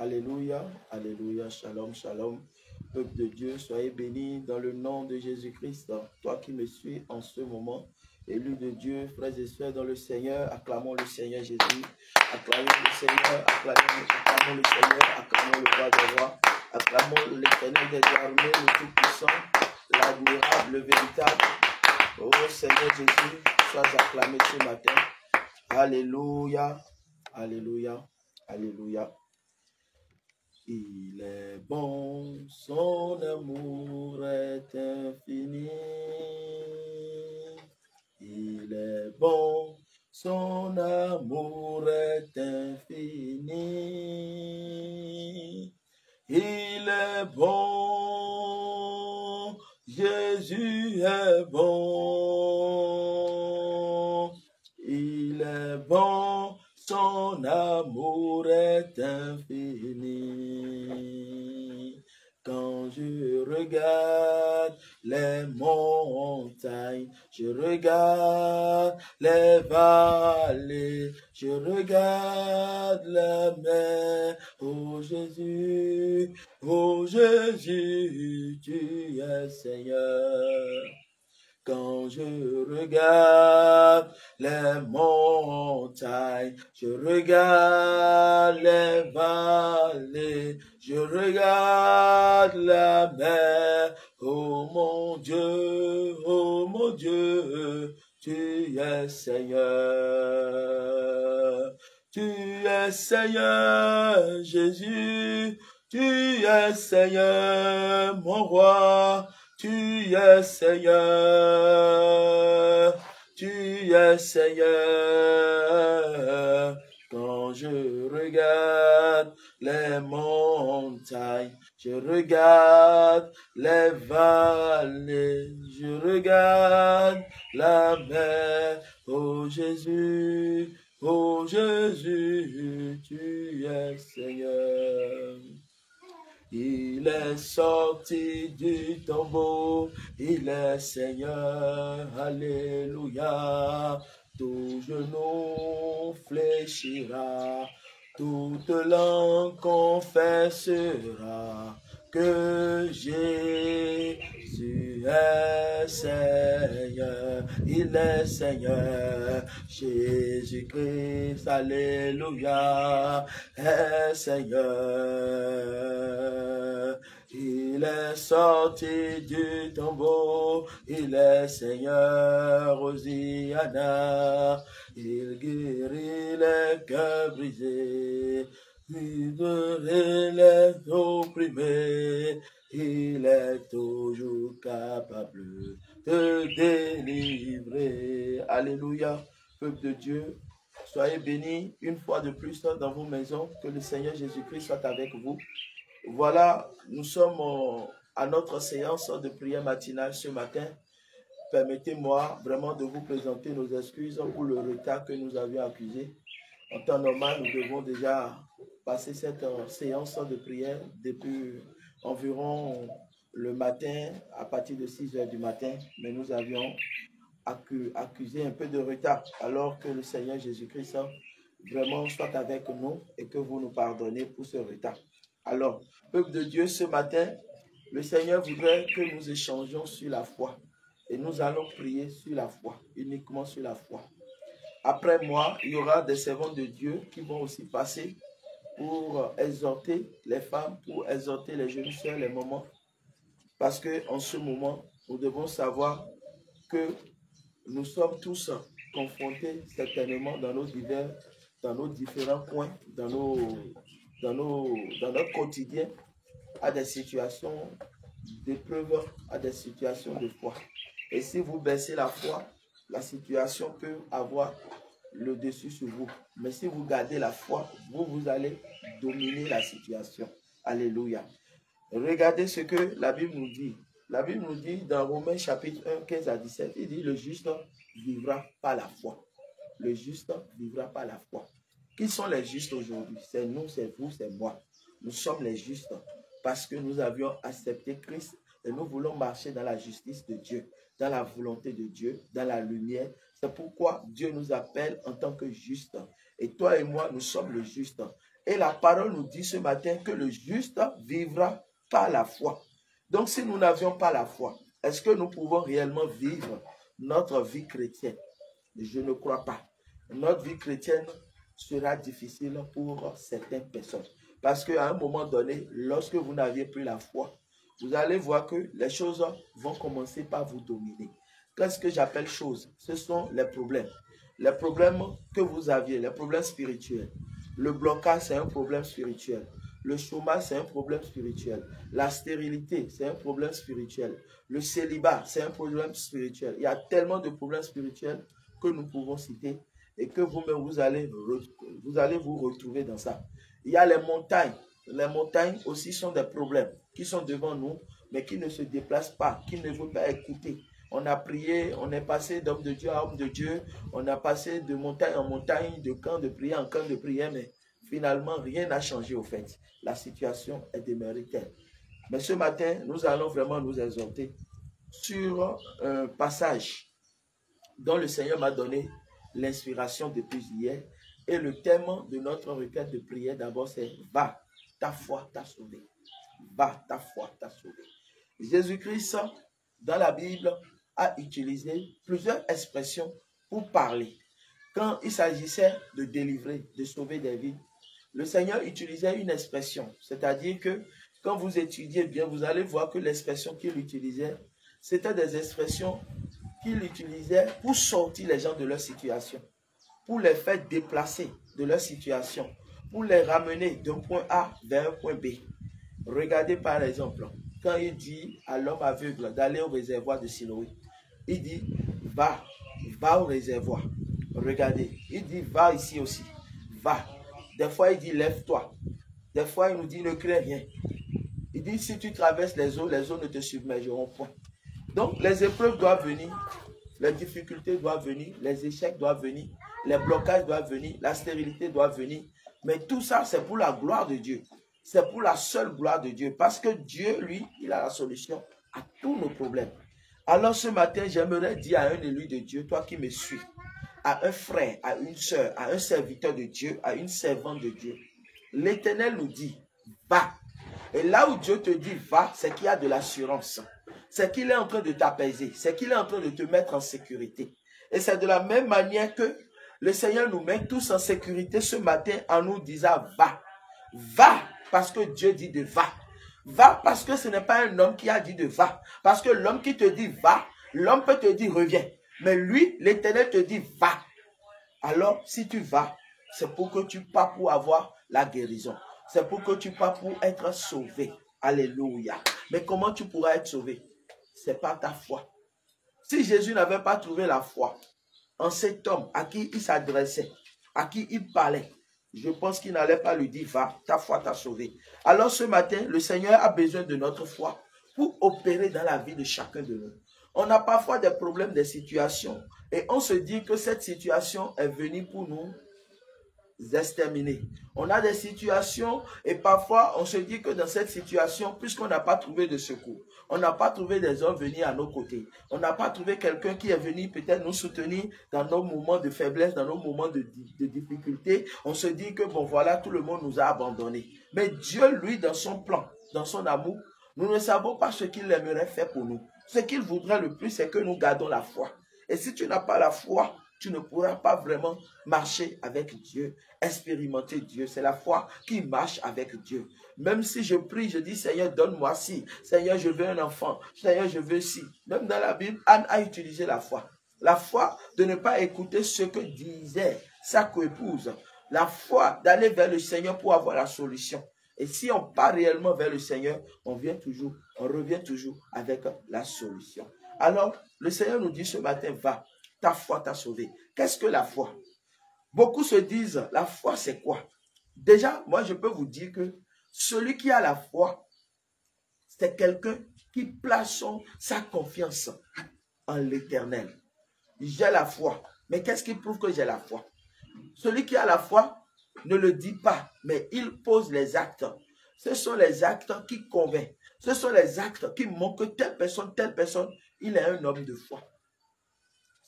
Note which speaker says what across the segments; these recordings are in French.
Speaker 1: Alléluia, alléluia, shalom, shalom. Peuple de Dieu, soyez bénis dans le nom de Jésus-Christ. Toi qui me suis en ce moment, élu de Dieu, frères et sœurs dans le Seigneur, acclamons le Seigneur Jésus. Acclamons le Seigneur, acclamons le Seigneur, acclamons le roi des rois, acclamons l'Éternel des armées, le Tout-Puissant, l'admirable, le véritable. Oh Seigneur Jésus, sois acclamé ce matin. Alléluia, alléluia, alléluia. Il est bon, son amour est infini. Il est bon, son amour est infini. Il est bon, Jésus est bon. Il est bon, son amour est infini. Quand je regarde les montagnes, je regarde les vallées, je regarde la mer. Oh Jésus, tu es Seigneur. Quand je regarde les montagnes, je regarde les vallées, je regarde la mer. Oh mon Dieu, tu es Seigneur. Tu es Seigneur, Jésus, tu es Seigneur, mon roi. Tu es Seigneur, tu es Seigneur. Quand je regarde les montagnes, je regarde les vallées, je regarde la mer. Oh Jésus, tu es Seigneur. Il est sorti du tombeau, il est Seigneur, alléluia. Tout genou fléchira, toute langue confessera que Jésus est Seigneur, il est Seigneur. Jésus-Christ, alléluia, est Seigneur. Il est sorti du tombeau, il est Seigneur, Hosiana. Il guérit les cœurs brisés, il guérit les opprimés. Il est toujours capable de délivrer. Alléluia, peuple de Dieu. Soyez bénis une fois de plus dans vos maisons. Que le Seigneur Jésus-Christ soit avec vous. Voilà, nous sommes à notre séance de prière matinale ce matin. Permettez-moi vraiment de vous présenter nos excuses pour le retard que nous avions accusé. En temps normal, nous devons déjà passer cette séance de prière depuis environ le matin, à partir de 6 heures du matin. Mais nous avions accusé un peu de retard, alors que le Seigneur Jésus-Christ vraiment soit avec nous et que vous nous pardonnez pour ce retard. Alors, peuple de Dieu, ce matin, le Seigneur voudrait que nous échangions sur la foi. Et nous allons prier sur la foi, uniquement sur la foi. Après moi, il y aura des servants de Dieu qui vont aussi passer pour exhorter les femmes, pour exhorter les jeunes sœurs, les mamans. Parce qu'en ce moment, nous devons savoir que nous sommes tous confrontés certainement dans nos différents coins, dans notre quotidien, à des situations d'épreuve, à des situations de foi. Et si vous baissez la foi, la situation peut avoir le dessus sur vous. Mais si vous gardez la foi, vous allez dominer la situation. Alléluia. Regardez ce que la Bible nous dit. La Bible nous dit dans Romains chapitre 1, 15 à 17, il dit le juste vivra par la foi. Le juste vivra par la foi. Qui sont les justes aujourd'hui? C'est nous, c'est vous, c'est moi. Nous sommes les justes parce que nous avions accepté Christ et nous voulons marcher dans la justice de Dieu, dans la volonté de Dieu, dans la lumière. C'est pourquoi Dieu nous appelle en tant que justes. Et toi et moi, nous sommes le juste. Et la parole nous dit ce matin que le juste vivra par la foi. Donc si nous n'avions pas la foi, est-ce que nous pouvons réellement vivre notre vie chrétienne? Je ne crois pas. Notre vie chrétienne sera difficile pour certaines personnes. Parce qu'à un moment donné, lorsque vous n'aviez plus la foi, vous allez voir que les choses vont commencer par vous dominer. Qu'est-ce que j'appelle choses? Ce sont les problèmes. Les problèmes que vous aviez, les problèmes spirituels. Le blocage, c'est un problème spirituel. Le chômage, c'est un problème spirituel. La stérilité, c'est un problème spirituel. Le célibat, c'est un problème spirituel. Il y a tellement de problèmes spirituels que nous pouvons citer et que vous-même, vous allez vous retrouver dans ça. Il y a les montagnes. Les montagnes aussi sont des problèmes qui sont devant nous, mais qui ne se déplacent pas, qui ne veulent pas écouter. On a prié, on est passé d'homme de Dieu à homme de Dieu, on a passé de montagne en montagne, de camp de prière en camp de prière, mais finalement, rien n'a changé au fait. La situation est demeurée telle. Mais ce matin, nous allons vraiment nous exhorter sur un passage dont le Seigneur m'a donné l'inspiration depuis hier. Et le thème de notre requête de prière d'abord, c'est « Va, ta foi t'a sauvé. Va, ta foi t'a sauvé. » Jésus-Christ, dans la Bible, a utilisé plusieurs expressions pour parler. Quand il s'agissait de délivrer, de sauver des vies, le Seigneur utilisait une expression. C'est-à-dire que quand vous étudiez bien, vous allez voir que l'expression qu'il utilisait, c'était des expressions qu'il utilisait pour sortir les gens de leur situation, pour les faire déplacer de leur situation, pour les ramener d'un point A vers un point B. Regardez par exemple, quand il dit à l'homme aveugle d'aller au réservoir de Siloé, il dit, va au réservoir. Regardez, il dit, va ici aussi, va. Des fois, il dit, lève-toi. Des fois, il nous dit, ne crains rien. Il dit, si tu traverses les eaux ne te submergeront point. Donc, les épreuves doivent venir, les difficultés doivent venir, les échecs doivent venir, les blocages doivent venir, la stérilité doit venir. Mais tout ça, c'est pour la gloire de Dieu. C'est pour la seule gloire de Dieu. Parce que Dieu, lui, il a la solution à tous nos problèmes. Alors ce matin, j'aimerais dire à un élu de Dieu, toi qui me suis, à un frère, à une sœur, à un serviteur de Dieu, à une servante de Dieu. L'Éternel nous dit, va. Et là où Dieu te dit, va, c'est qu'il y a de l'assurance. C'est qu'il est en train de t'apaiser. C'est qu'il est en train de te mettre en sécurité. Et c'est de la même manière que le Seigneur nous met tous en sécurité ce matin en nous disant, va. Va, parce que Dieu dit de va. Va, parce que ce n'est pas un homme qui a dit de va. Parce que l'homme qui te dit va, l'homme peut te dire reviens. Mais lui, l'Éternel te dit va. Alors, si tu vas, c'est pour que tu pars pour avoir la guérison. C'est pour que tu pars pour être sauvé. Alléluia. Mais comment tu pourras être sauvé? C'est par ta foi. Si Jésus n'avait pas trouvé la foi en cet homme à qui il s'adressait, à qui il parlait, je pense qu'il n'allait pas lui dire, va, ta foi t'a sauvé. Alors ce matin, le Seigneur a besoin de notre foi pour opérer dans la vie de chacun de nous. On a parfois des problèmes, des situations, et on se dit que cette situation est venue pour nous exterminer. On a des situations et parfois on se dit que dans cette situation, puisqu'on n'a pas trouvé de secours, on n'a pas trouvé des hommes venus à nos côtés, on n'a pas trouvé quelqu'un qui est venu peut-être nous soutenir dans nos moments de faiblesse, dans nos moments de difficulté, on se dit que bon voilà, tout le monde nous a abandonnés. Mais Dieu, lui, dans son plan, dans son amour, nous ne savons pas ce qu'il aimerait faire pour nous. Ce qu'il voudrait le plus, c'est que nous gardons la foi. Et si tu n'as pas la foi, tu ne pourras pas vraiment marcher avec Dieu, expérimenter Dieu. C'est la foi qui marche avec Dieu. Même si je prie, je dis, Seigneur, donne-moi ci. Seigneur, je veux un enfant. Seigneur, je veux ci. Même dans la Bible, Anne a utilisé la foi. La foi de ne pas écouter ce que disait sa coépouse. La foi d'aller vers le Seigneur pour avoir la solution. Et si on part réellement vers le Seigneur, on revient toujours avec la solution. Alors, le Seigneur nous dit ce matin, va. Ta foi t'a sauvé. Qu'est-ce que la foi? Beaucoup se disent, la foi c'est quoi? Déjà, moi je peux vous dire que celui qui a la foi, c'est quelqu'un qui place sa confiance en l'Éternel. J'ai la foi. Mais qu'est-ce qui prouve que j'ai la foi? Celui qui a la foi ne le dit pas, mais il pose les actes. Ce sont les actes qui convainquent. Ce sont les actes qui montrent que telle personne, il est un homme de foi.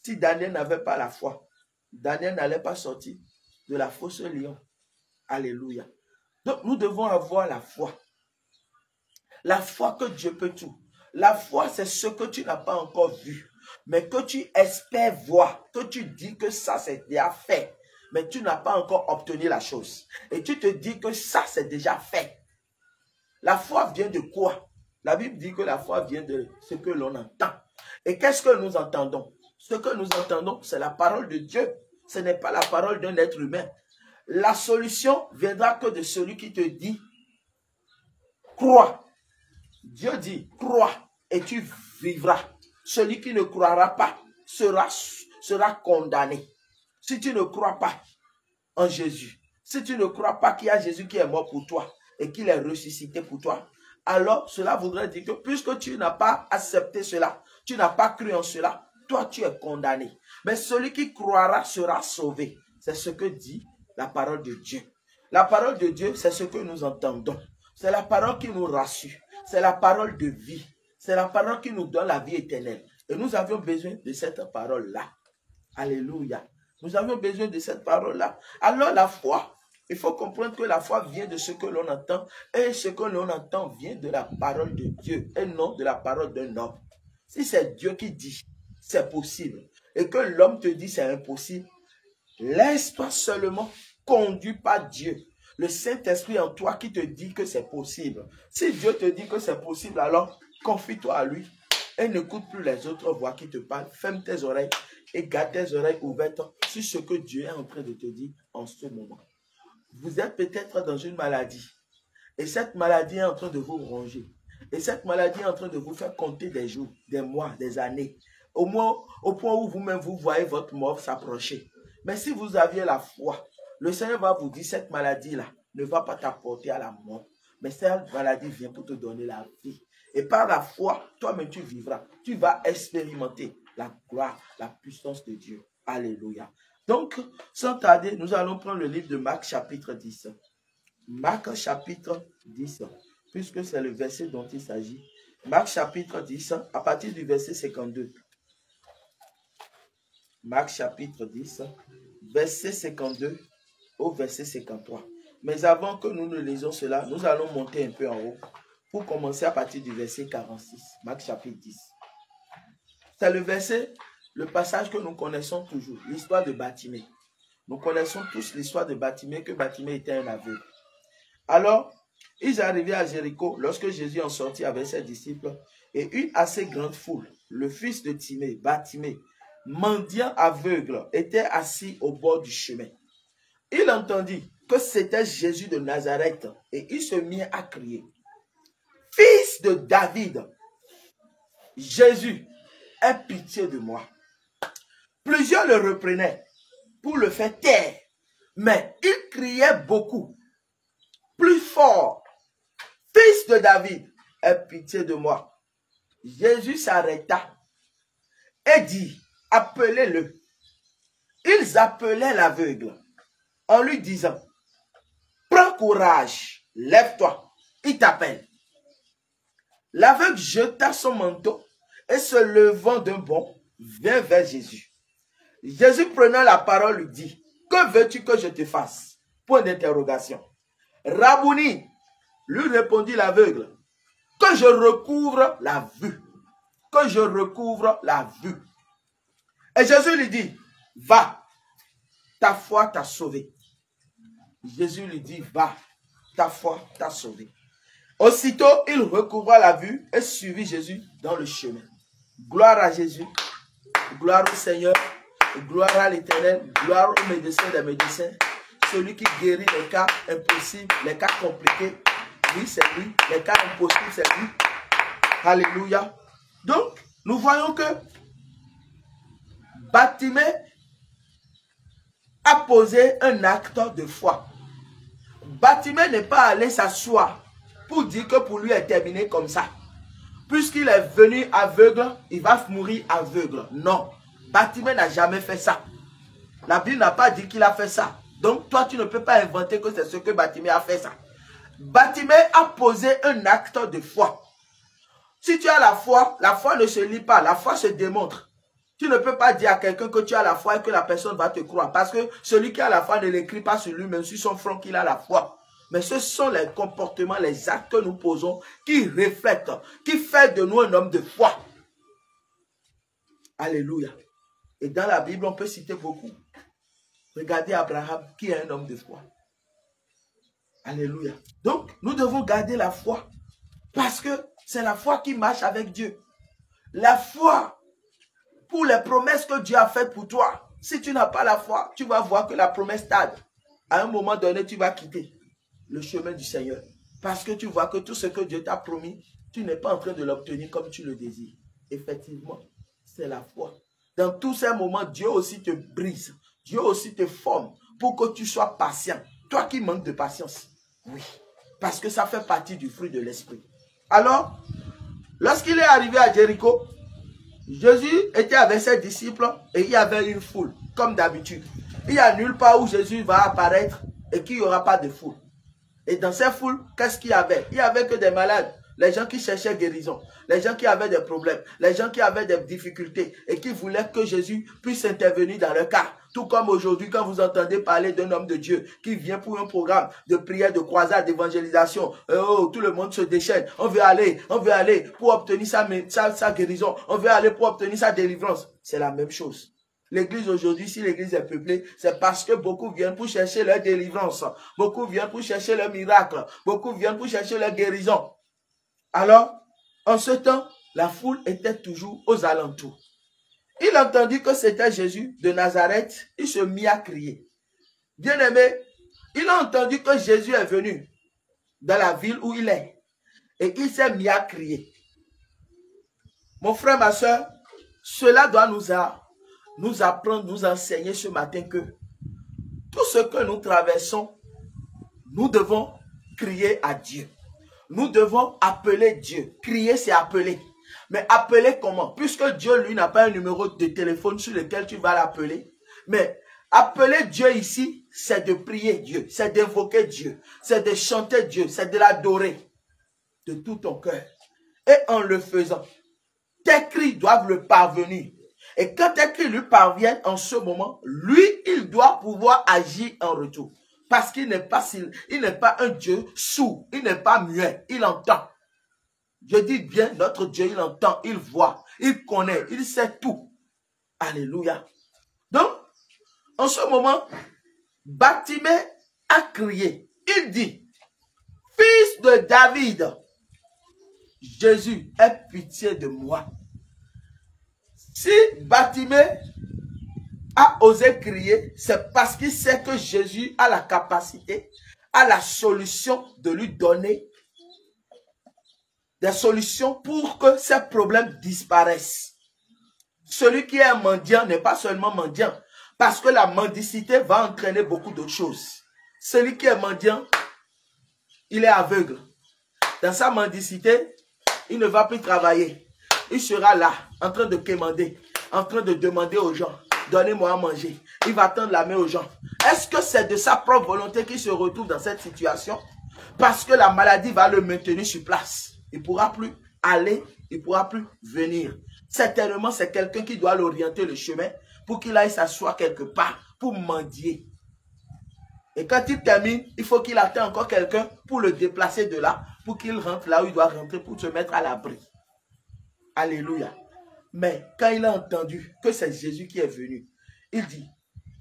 Speaker 1: Si Daniel n'avait pas la foi, Daniel n'allait pas sortir de la fosse lion. Alléluia. Donc, nous devons avoir la foi. La foi que Dieu peut tout. La foi, c'est ce que tu n'as pas encore vu, mais que tu espères voir, que tu dis que ça, c'est déjà fait, mais tu n'as pas encore obtenu la chose. Et tu te dis que ça, c'est déjà fait. La foi vient de quoi? La Bible dit que la foi vient de ce que l'on entend. Et qu'est-ce que nous entendons? Ce que nous entendons, c'est la parole de Dieu. Ce n'est pas la parole d'un être humain. La solution viendra que de celui qui te dit, crois. Dieu dit, crois et tu vivras. Celui qui ne croira pas sera condamné. Si tu ne crois pas en Jésus, si tu ne crois pas qu'il y a Jésus qui est mort pour toi et qu'il est ressuscité pour toi, alors cela voudrait dire que puisque tu n'as pas accepté cela, tu n'as pas cru en cela, toi tu es condamné. Mais celui qui croira sera sauvé. C'est ce que dit la parole de Dieu. La parole de Dieu, c'est ce que nous entendons. C'est la parole qui nous rassure. C'est la parole de vie. C'est la parole qui nous donne la vie éternelle. Et nous avions besoin de cette parole-là. Alléluia. Nous avions besoin de cette parole-là. Alors la foi, il faut comprendre que la foi vient de ce que l'on entend. Et ce que l'on entend vient de la parole de Dieu et non de la parole d'un homme. Si c'est Dieu qui dit, c'est possible. Et que l'homme te dit, c'est impossible. Laisse-toi seulement conduire par Dieu. Le Saint-Esprit en toi qui te dit que c'est possible. Si Dieu te dit que c'est possible, alors confie-toi à lui et n'écoute plus les autres voix qui te parlent. Ferme tes oreilles et garde tes oreilles ouvertes sur ce que Dieu est en train de te dire en ce moment. Vous êtes peut-être dans une maladie et cette maladie est en train de vous ronger. Et cette maladie est en train de vous faire compter des jours, des mois, des années. Au point où vous-même vous voyez votre mort s'approcher. Mais si vous aviez la foi, le Seigneur va vous dire, cette maladie-là ne va pas t'apporter à la mort. Mais cette maladie vient pour te donner la vie. Et par la foi, toi-même tu vivras. Tu vas expérimenter la gloire, la puissance de Dieu. Alléluia. Donc, sans tarder, nous allons prendre le livre de Marc chapitre 10. Marc chapitre 10, puisque c'est le verset dont il s'agit. Marc chapitre 10, à partir du verset 52. Marc chapitre 10, verset 52 au verset 53. Mais avant que nous ne lisions cela, nous allons monter un peu en haut pour commencer à partir du verset 46. Marc chapitre 10. C'est le verset, le passage que nous connaissons toujours, l'histoire de Bartimée. Nous connaissons tous l'histoire de Bartimée, que Bartimée était un aveugle. Alors, ils arrivaient à Jéricho lorsque Jésus en sortit avec ses disciples et une assez grande foule, le fils de Timée, Bartimée, mendiant aveugle, était assis au bord du chemin. Il entendit que c'était Jésus de Nazareth et il se mit à crier, « Fils de David, Jésus, aie pitié de moi. » Plusieurs le reprenaient pour le faire taire, mais il criait beaucoup, plus fort, « Fils de David, aie pitié de moi. » Jésus s'arrêta et dit, « Appelez-le. » Ils appelaient l'aveugle en lui disant, « Prends courage, lève-toi, il t'appelle. » L'aveugle jeta son manteau et se levant d'un bond, vint vers Jésus. Jésus prenant la parole lui dit, « Que veux-tu que je te fasse? » Point d'interrogation. « Rabouni, lui répondit l'aveugle, « Que je recouvre la vue. » Que je recouvre la vue. Et Jésus lui dit, « Va, ta foi t'a sauvé. » Jésus lui dit, « Va, ta foi t'a sauvé. » Aussitôt, il recouvra la vue et suivit Jésus dans le chemin. Gloire à Jésus, gloire au Seigneur, gloire à l'Éternel, gloire au médecin des médecins, celui qui guérit les cas impossibles, les cas compliqués. Oui, c'est lui. Les cas impossibles, c'est lui. Alléluia. Donc, nous voyons que Bartimée a posé un acte de foi. Bartimée n'est pas allé s'asseoir pour dire que pour lui est terminé comme ça. Puisqu'il est venu aveugle, il va mourir aveugle. Non, Bartimée n'a jamais fait ça. La Bible n'a pas dit qu'il a fait ça. Donc toi, tu ne peux pas inventer que c'est ce que Bartimée a fait ça. Bartimée a posé un acte de foi. Si tu as la foi ne se lit pas, la foi se démontre. Tu ne peux pas dire à quelqu'un que tu as la foi et que la personne va te croire. Parce que celui qui a la foi ne l'écrit pas sur lui-même, sur son front qu'il a la foi. Mais ce sont les comportements, les actes que nous posons qui reflètent, qui fait de nous un homme de foi. Alléluia. Et dans la Bible, on peut citer beaucoup. Regardez Abraham, qui est un homme de foi. Alléluia. Donc, nous devons garder la foi. Parce que c'est la foi qui marche avec Dieu. La foi pour les promesses que Dieu a faites pour toi. Si tu n'as pas la foi, tu vas voir que la promesse tarde. À un moment donné, tu vas quitter le chemin du Seigneur. Parce que tu vois que tout ce que Dieu t'a promis, tu n'es pas en train de l'obtenir comme tu le désires. Effectivement, c'est la foi. Dans tous ces moments, Dieu aussi te brise. Dieu aussi te forme pour que tu sois patient. Toi qui manques de patience. Oui. Parce que ça fait partie du fruit de l'esprit. Alors, lorsqu'il est arrivé à Jéricho, Jésus était avec ses disciples et il y avait une foule, comme d'habitude. Il n'y a nulle part où Jésus va apparaître et qu'il n'y aura pas de foule. Et dans ces foules, qu'est-ce qu'il y avait? Il n'y avait que des malades, les gens qui cherchaient guérison, les gens qui avaient des problèmes, les gens qui avaient des difficultés et qui voulaient que Jésus puisse intervenir dans leur cas. Tout comme aujourd'hui, quand vous entendez parler d'un homme de Dieu qui vient pour un programme de prière, de croisade, d'évangélisation, oh, tout le monde se déchaîne. On veut aller pour obtenir sa guérison. On veut aller pour obtenir sa délivrance. C'est la même chose. L'église aujourd'hui, si l'église est peuplée, c'est parce que beaucoup viennent pour chercher leur délivrance. Beaucoup viennent pour chercher leur miracle. Beaucoup viennent pour chercher leur guérison. Alors, en ce temps, la foule était toujours aux alentours. Il entendit que c'était Jésus de Nazareth. Il se mit à crier. Bien-aimé, il a entendu que Jésus est venu dans la ville où il est. Et il s'est mis à crier. Mon frère, ma soeur, cela doit nous apprendre, nous enseigner ce matin que tout ce que nous traversons, nous devons crier à Dieu. Nous devons appeler Dieu. Crier, c'est appeler. Mais appeler comment? Puisque Dieu, lui, n'a pas un numéro de téléphone sur lequel tu vas l'appeler. Mais appeler Dieu ici, c'est de prier Dieu. C'est d'évoquer Dieu. C'est de chanter Dieu. C'est de l'adorer de tout ton cœur. Et en le faisant, tes cris doivent le parvenir. Et quand tes cris lui parviennent en ce moment, lui, il doit pouvoir agir en retour. Parce qu'il n'est pas un Dieu sourd, il n'est pas muet, il entend. Je dis bien, notre Dieu, il entend, il voit, il connaît, il sait tout. Alléluia. Donc, en ce moment, Bartimée a crié. Il dit, fils de David, Jésus, aie pitié de moi. Si Bartimée a osé crier, c'est parce qu'il sait que Jésus a la capacité, a la solution de lui donner des solutions pour que ces problèmes disparaissent. Celui qui est mendiant n'est pas seulement mendiant, parce que la mendicité va entraîner beaucoup d'autres choses. Celui qui est mendiant, il est aveugle. Dans sa mendicité, il ne va plus travailler. Il sera là, en train de quémander, en train de demander aux gens, donnez-moi à manger. Il va tendre la main aux gens. Est-ce que c'est de sa propre volonté qu'il se retrouve dans cette situation? Parce que la maladie va le maintenir sur place. Il ne pourra plus aller, il ne pourra plus venir. Certainement, c'est quelqu'un qui doit l'orienter le chemin pour qu'il aille s'asseoir quelque part, pour mendier. Et quand il termine, il faut qu'il attende encore quelqu'un pour le déplacer de là, pour qu'il rentre là où il doit rentrer, pour se mettre à l'abri. Alléluia. Mais quand il a entendu que c'est Jésus qui est venu, il dit,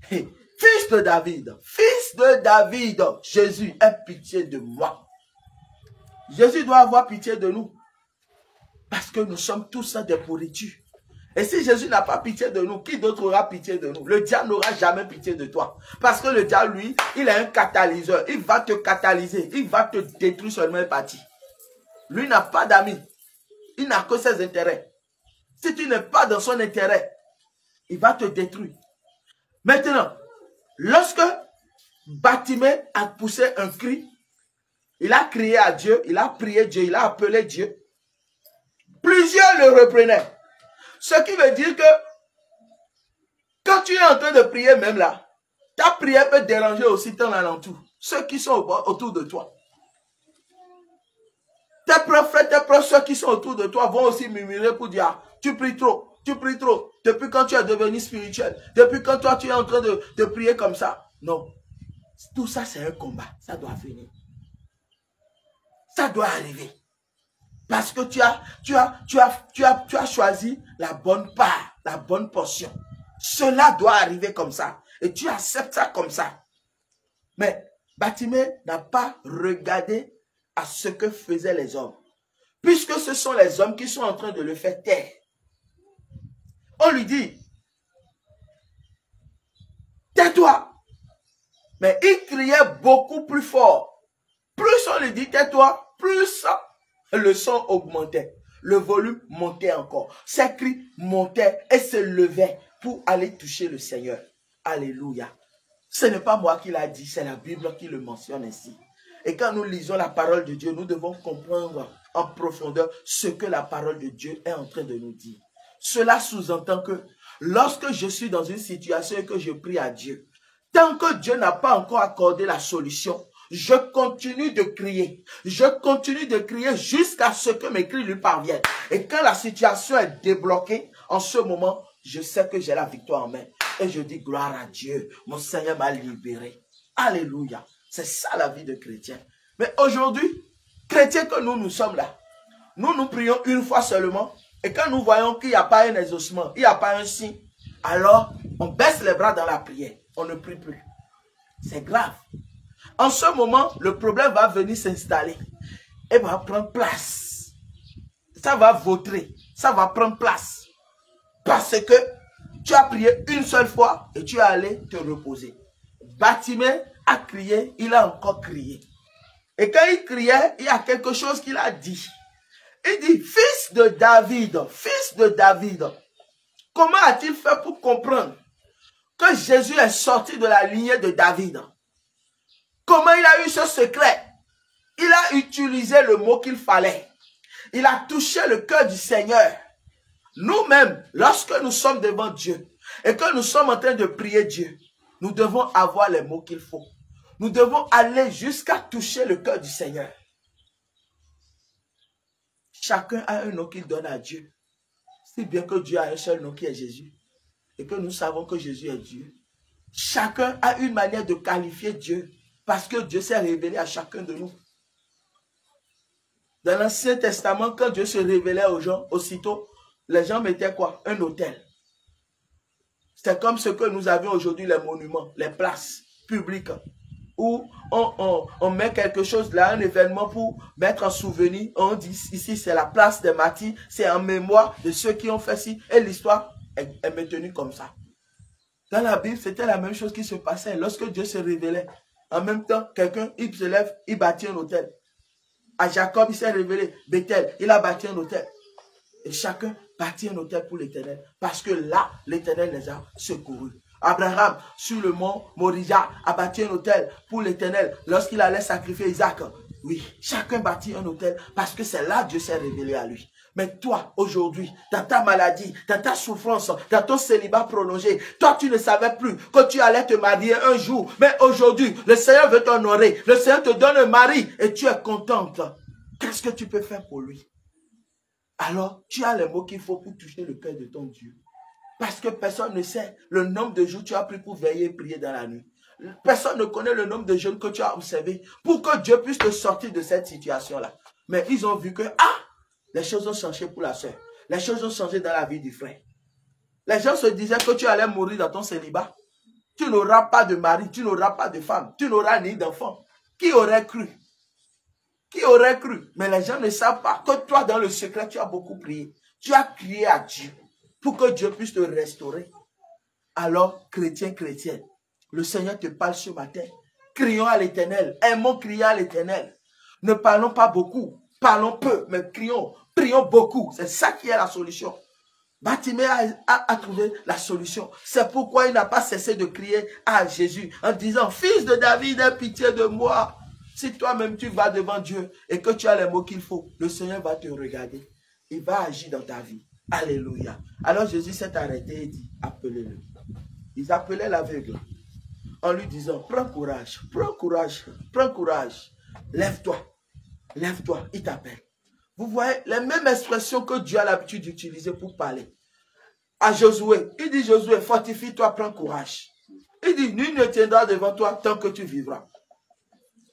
Speaker 1: hey, fils de David, Jésus, aie pitié de moi. Jésus doit avoir pitié de nous. Parce que nous sommes tous des pourritures. Et si Jésus n'a pas pitié de nous, qui d'autre aura pitié de nous? Le diable n'aura jamais pitié de toi. Parce que le diable, lui, il est un catalyseur. Il va te catalyser. Il va te détruire seulement une partie. Lui n'a pas d'amis. Il n'a que ses intérêts. Si tu n'es pas dans son intérêt, il va te détruire. Maintenant, lorsque Bartimée a poussé un cri, il a crié à Dieu, il a prié Dieu, il a appelé Dieu. Plusieurs le reprenaient. Ce qui veut dire que quand tu es en train de prier même là, ta prière peut déranger aussi ton alentour. Ceux qui sont autour de toi. Tes frères, tes proches, ceux qui sont autour de toi vont aussi murmurer pour dire, ah, tu pries trop, tu pries trop. Depuis quand tu es devenu spirituel, depuis quand toi tu es en train de prier comme ça. Non. Tout ça c'est un combat, ça doit finir. Ça doit arriver. Parce que tu as choisi la bonne part, la bonne portion. Cela doit arriver comme ça. Et tu acceptes ça comme ça. Mais Bartimée n'a pas regardé à ce que faisaient les hommes. Puisque ce sont les hommes qui sont en train de le faire taire. On lui dit, tais-toi. Mais il criait beaucoup plus fort. Plus on lui dit tais-toi, plus le son augmentait. Le volume montait encore. Ses cris montaient et se levaient pour aller toucher le Seigneur. Alléluia. Ce n'est pas moi qui l'a dit, c'est la Bible qui le mentionne ainsi. Et quand nous lisons la parole de Dieu, nous devons comprendre en profondeur ce que la parole de Dieu est en train de nous dire. Cela sous-entend que lorsque je suis dans une situation et que je prie à Dieu, tant que Dieu n'a pas encore accordé la solution, je continue de crier. Je continue de crier jusqu'à ce que mes cris lui parviennent. Et quand la situation est débloquée, en ce moment, je sais que j'ai la victoire en main. Et je dis gloire à Dieu. Mon Seigneur m'a libéré. Alléluia. C'est ça la vie de chrétien. Mais aujourd'hui, chrétiens que nous sommes là, nous prions une fois seulement. Et quand nous voyons qu'il n'y a pas un exaucement, il n'y a pas un signe, alors on baisse les bras dans la prière. On ne prie plus. C'est grave. En ce moment, le problème va venir s'installer et va prendre place. Ça va vautrer. Ça va prendre place. Parce que tu as prié une seule fois et tu es allé te reposer. Bartimée a crié, il a encore crié. Et quand il criait, il y a quelque chose qu'il a dit. Il dit, fils de David, comment a-t-il fait pour comprendre que Jésus est sorti de la lignée de David? Comment il a eu ce secret? Il a utilisé le mot qu'il fallait. Il a touché le cœur du Seigneur. Nous-mêmes, lorsque nous sommes devant Dieu et que nous sommes en train de prier Dieu, nous devons avoir les mots qu'il faut. Nous devons aller jusqu'à toucher le cœur du Seigneur. Chacun a un nom qu'il donne à Dieu. Si bien que Dieu a un seul nom qui est Jésus. Et que nous savons que Jésus est Dieu. Chacun a une manière de qualifier Dieu. Parce que Dieu s'est révélé à chacun de nous. Dans l'Ancien Testament, quand Dieu se révélait aux gens, aussitôt, les gens mettaient quoi? Un autel. C'est comme ce que nous avions aujourd'hui, les monuments, les places publiques. Où on met quelque chose là, un événement pour mettre en souvenir. On dit ici c'est la place des martyrs, c'est en mémoire de ceux qui ont fait ci. Et l'histoire est maintenue comme ça. Dans la Bible, c'était la même chose qui se passait. Lorsque Dieu se révélait, en même temps, quelqu'un, il se lève, il bâtit un autel. À Jacob, il s'est révélé. Bethel, il a bâti un autel. Et chacun bâtit un autel pour l'Éternel. Parce que là, l'Éternel les a secourus. Abraham, sur le mont Moria, a bâti un autel pour l'Éternel lorsqu'il allait sacrifier Isaac. Oui, chacun bâtit un autel parce que c'est là que Dieu s'est révélé à lui. Mais toi, aujourd'hui, dans ta maladie, dans ta souffrance, dans ton célibat prolongé, toi, tu ne savais plus que tu allais te marier un jour. Mais aujourd'hui, le Seigneur veut t'honorer. Le Seigneur te donne un mari et tu es contente. Qu'est-ce que tu peux faire pour lui? Alors, tu as les mots qu'il faut pour toucher le cœur de ton Dieu. Parce que personne ne sait le nombre de jours que tu as pris pour veiller et prier dans la nuit. Personne ne connaît le nombre de jeûnes que tu as observé pour que Dieu puisse te sortir de cette situation-là. Mais ils ont vu que, les choses ont changé pour la sœur. Les choses ont changé dans la vie du frère. Les gens se disaient que tu allais mourir dans ton célibat. Tu n'auras pas de mari, tu n'auras pas de femme, tu n'auras ni d'enfant. Qui aurait cru? Qui aurait cru? Mais les gens ne savent pas que toi, dans le secret, tu as beaucoup prié. Tu as crié à Dieu pour que Dieu puisse te restaurer. Alors, chrétien, chrétienne, le Seigneur te parle ce matin. Crions à l'Éternel. Aimons crier à l'Éternel. Ne parlons pas beaucoup. Parlons peu, mais crions. Prions beaucoup. C'est ça qui est la solution. Bartimée a trouvé la solution. C'est pourquoi il n'a pas cessé de crier à Jésus en disant, fils de David, aie pitié de moi. Si toi-même tu vas devant Dieu et que tu as les mots qu'il faut, le Seigneur va te regarder. Il va agir dans ta vie. Alléluia. Alors Jésus s'est arrêté et dit, appelez-le. Ils appelaient l'aveugle en lui disant, prends courage, prends courage, prends courage. Lève-toi, lève-toi, il t'appelle. Vous voyez les mêmes expressions que Dieu a l'habitude d'utiliser pour parler. À Josué, il dit, Josué, fortifie-toi, prends courage. Il dit, nul ne tiendra devant toi tant que tu vivras.